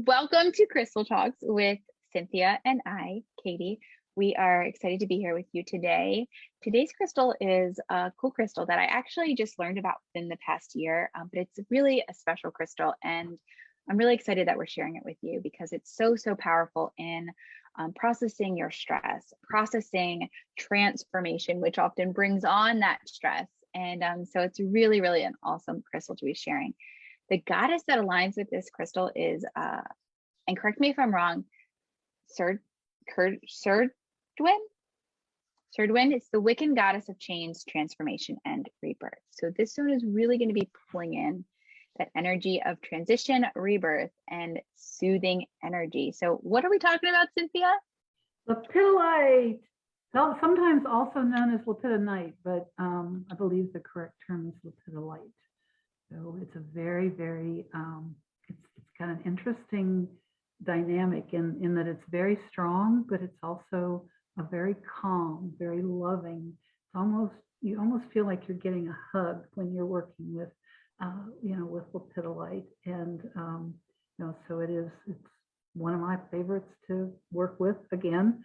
Welcome to Crystal Talks with Cynthia and Katie. We are excited to be here with you today. Today's crystal is a cool crystal that I actually just learned about within the past year, but it's really a special crystal, and I'm really excited that we're sharing it with you because it's so powerful in processing your stress, processing transformation, which often brings on that stress. And so it's really an awesome crystal to be sharing. The goddess that aligns with this crystal is, and correct me if I'm wrong, Surdwin? Surdwin is the Wiccan goddess of change, transformation, and rebirth. So this stone is really going to be pulling in that energy of transition, rebirth, and soothing energy. So what are we talking about, Cynthia? Lepidolite, sometimes also known as lepidolite, but I believe the correct term is lepidolite. So it's a very, it's got an interesting dynamic in that it's very strong, but it's also a very calm, very loving. You almost feel like you're getting a hug when you're working with, with lepidolite. And, so it's one of my favorites to work with. Again,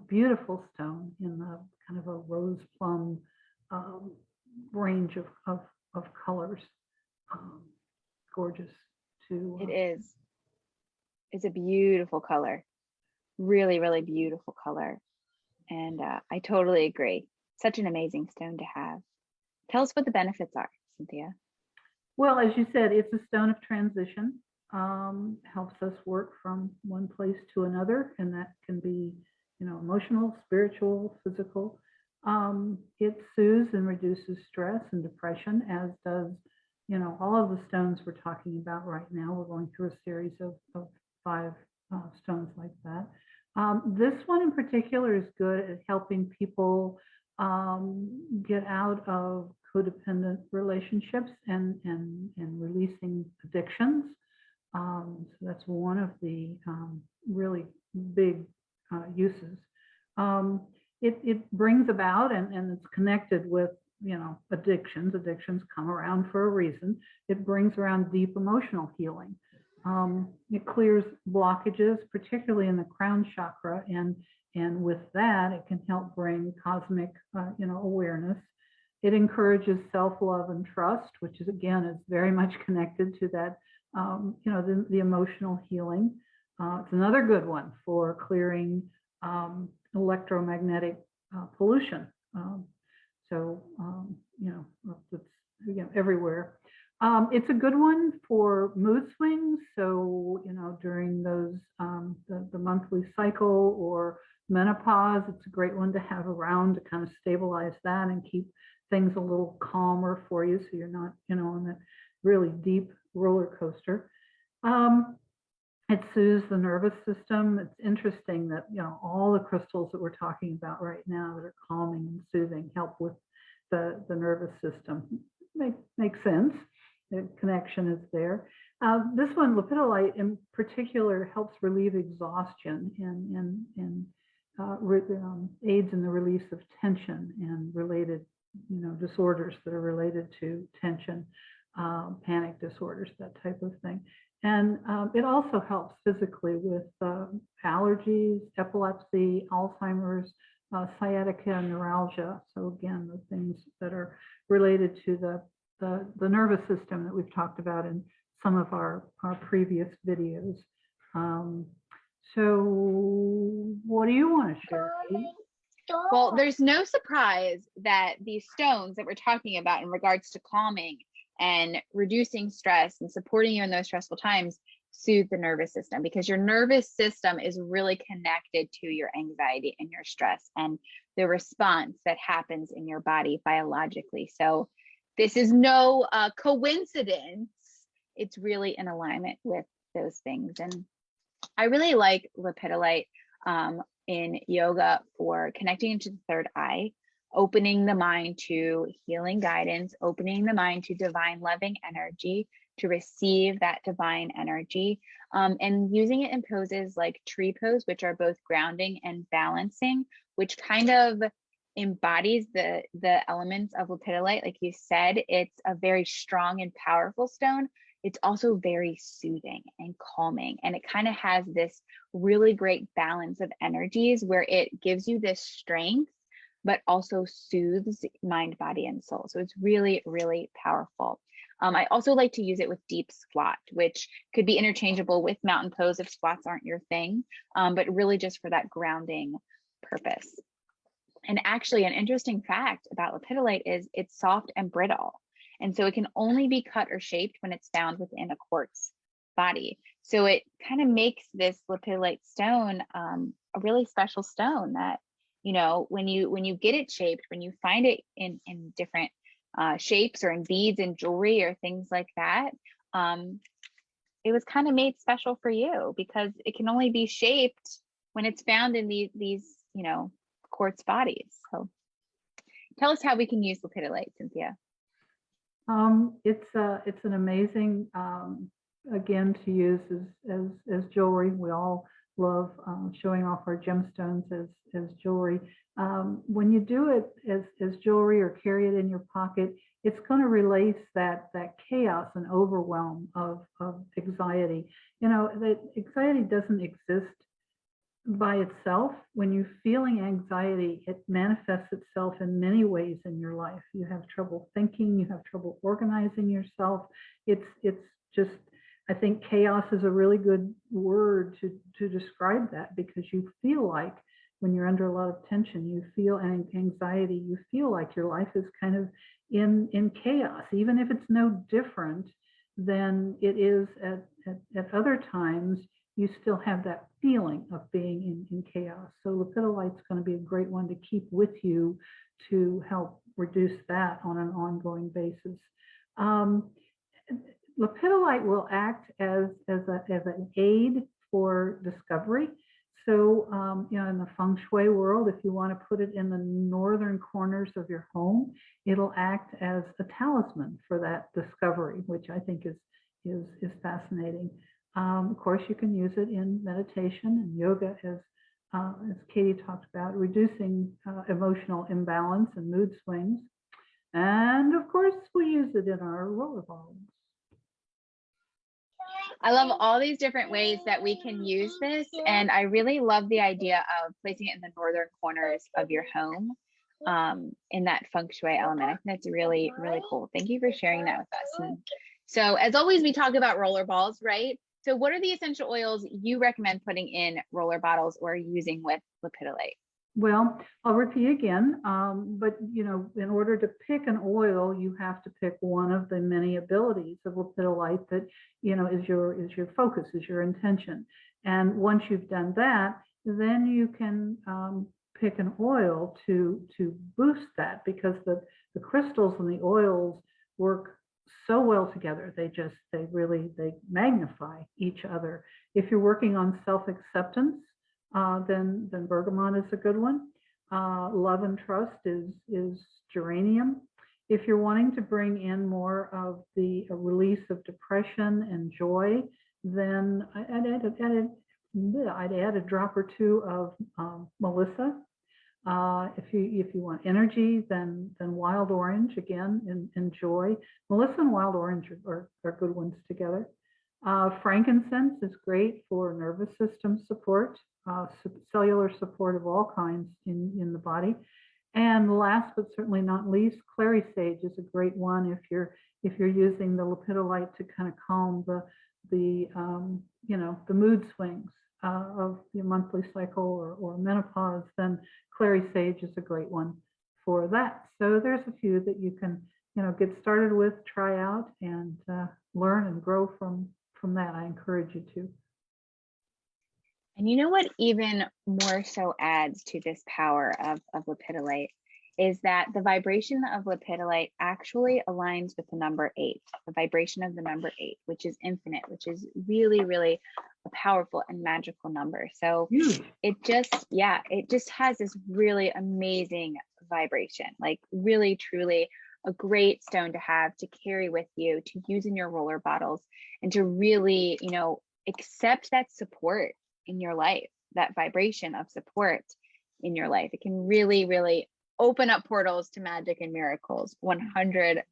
beautiful stone in the kind of a rose plum range of colors. Gorgeous too. It is. It's a beautiful color. Really beautiful color. And I totally agree. Such an amazing stone to have. Tell us what the benefits are, Cynthia. Well, as you said, it's a stone of transition. Helps us work from one place to another, and that can be, emotional, spiritual, physical. It soothes and reduces stress and depression, as does, all of the stones we're talking about right now. We're going through a series of 5 stones like that. This one in particular is good at helping people get out of codependent relationships and releasing addictions. So that's one of the really big uses. It brings about, and it's connected with, addictions. Addictions come around for a reason. It brings around deep emotional healing. It clears blockages, particularly in the crown chakra, and with that, it can help bring cosmic, awareness. It encourages self-love and trust, which is very much connected to that, the emotional healing. It's another good one for clearing electromagnetic pollution. It's everywhere. It's a good one for mood swings. So, during those, the monthly cycle or menopause, it's a great one to have around to kind of stabilize that and keep things a little calmer for you. So you're not, on that really deep roller coaster. It soothes the nervous system. It's interesting that, all the crystals that we're talking about right now that are calming and soothing help with the nervous system. Makes sense. The connection is there. This one, lepidolite in particular, helps relieve exhaustion and aids in the release of tension and related, disorders that are related to tension, panic disorders, that type of thing. And it also helps physically with allergies, epilepsy, Alzheimer's, sciatica, and neuralgia. So again, the things that are related to the nervous system that we've talked about in some of our previous videos. So what do you want to share, Kate? Well, there's no surprise that these stones that we're talking about in regards to calming and reducing stress and supporting you in those stressful times soothe the nervous system, because your nervous system is really connected to your anxiety and your stress and the response that happens in your body biologically. So this is no coincidence. It's really in alignment with those things. And I really like lepidolite in yoga for connecting into the third eye, opening the mind to healing guidance, opening the mind to divine loving energy, to receive that divine energy, and using it in poses like tree pose, which are both grounding and balancing, which kind of embodies the elements of lepidolite. Like you said, it's a very strong and powerful stone, it's also very soothing and calming. And it kind of has this really great balance of energies where it gives you this strength, but also soothes mind, body, and soul. So it's really, really powerful. I also like to use it with deep squat, which could be interchangeable with mountain pose if squats aren't your thing, but really just for that grounding purpose. And actually, an interesting fact about lepidolite is it's soft and brittle. And so it can only be cut or shaped when it's found within a quartz body. So it kind of makes this lepidolite stone a really special stone that, you know, when you get it shaped, when you find it in different shapes or in beads and jewelry or things like that, it was kind of made special for you because it can only be shaped when it's found in these you know, quartz bodies. So tell us how we can use lepidolite, Cynthia. It's an amazing, again, to use as jewelry. We all love showing off our gemstones as jewelry. When you do it as jewelry or carry it in your pocket, it's going to release that chaos and overwhelm of anxiety. You know, that anxiety doesn't exist by itself. When you're feeling anxiety, it manifests itself in many ways in your life. You have trouble thinking, you have trouble organizing yourself. It's just, I think chaos is a really good word to describe that, because you feel like when you're under a lot of tension, you feel anxiety, you feel like your life is kind of in chaos, even if it's no different than it is at other times. You still have that feeling of being in chaos. So lepidolite's going to be a great one to keep with you to help reduce that on an ongoing basis. Lepidolite will act as an aid for discovery. So, you know, in the Feng Shui world, if you want to put it in the northern corners of your home, it'll act as a talisman for that discovery, which I think is fascinating. Of course, you can use it in meditation and yoga, as Katie talked about, reducing emotional imbalance and mood swings. And of course, we use it in our rollerballs. I love all these different ways that we can use this. And I really love the idea of placing it in the northern corners of your home in that feng shui element. I think that's really, really cool. Thank you for sharing that with us. And so as always, we talk about roller balls, right? So what are the essential oils you recommend putting in roller bottles or using with lepidolite? Well, I'll repeat again, but you know, in order to pick an oil, you have to pick one of the many abilities of lepidolite that, you know, is your focus, is your intention. And once you've done that, then you can pick an oil to boost that, because the crystals and the oils work so well together. They magnify each other. If you're working on self-acceptance, then bergamot is a good one. Love and trust is geranium. If you're wanting to bring in more of the release of depression and joy, then I'd add a drop or two of Melissa. If you want energy, then wild orange, again, and joy. Melissa and wild orange are good ones together. Frankincense is great for nervous system support, cellular support of all kinds in the body. And last but certainly not least, clary sage is a great one if you're using the lepidolite to kind of calm the mood swings of your monthly cycle or menopause. Then clary sage is a great one for that. So there's a few that you can get started with, try out, and learn and grow from that. I encourage you to. And you know what even more so adds to this power of lepidolite is that the vibration of lepidolite actually aligns with the number 8, the vibration of the number 8, which is infinite, which is really, really a powerful and magical number. So it just has this really amazing vibration, like really, truly a great stone to have, to carry with you, to use in your roller bottles, and to really, accept that support in your life, that vibration of support in your life. It can really, really open up portals to magic and miracles, 100%.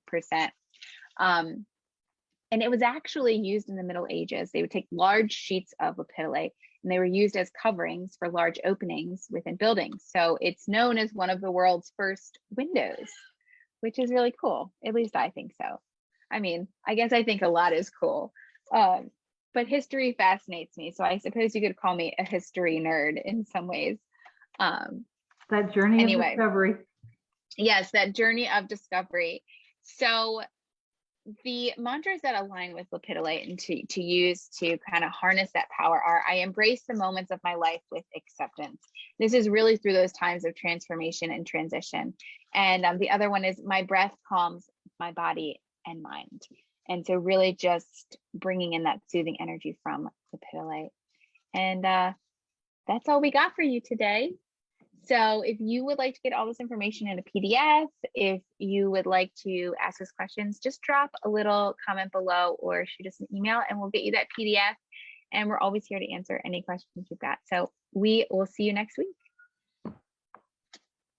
And it was actually used in the Middle Ages. They would take large sheets of lepidolite and they were used as coverings for large openings within buildings. So it's known as one of the world's first windows, which is really cool. At least I think so. I mean, I guess I think a lot is cool. But history fascinates me. So I suppose you could call me a history nerd in some ways. That journey Anyway. of discovery. Yes, that journey of discovery. So the mantras that align with lepidolite and to use to kind of harness that power are, I embrace the moments of my life with acceptance. This is really through those times of transformation and transition. And the other one is, my breath calms my body and mind. And so really just bringing in that soothing energy from lepidolite. And that's all we got for you today. So if you would like to get all this information in a PDF, if you would like to ask us questions, just drop a little comment below or shoot us an email and we'll get you that PDF. And we're always here to answer any questions you've got. So we will see you next week.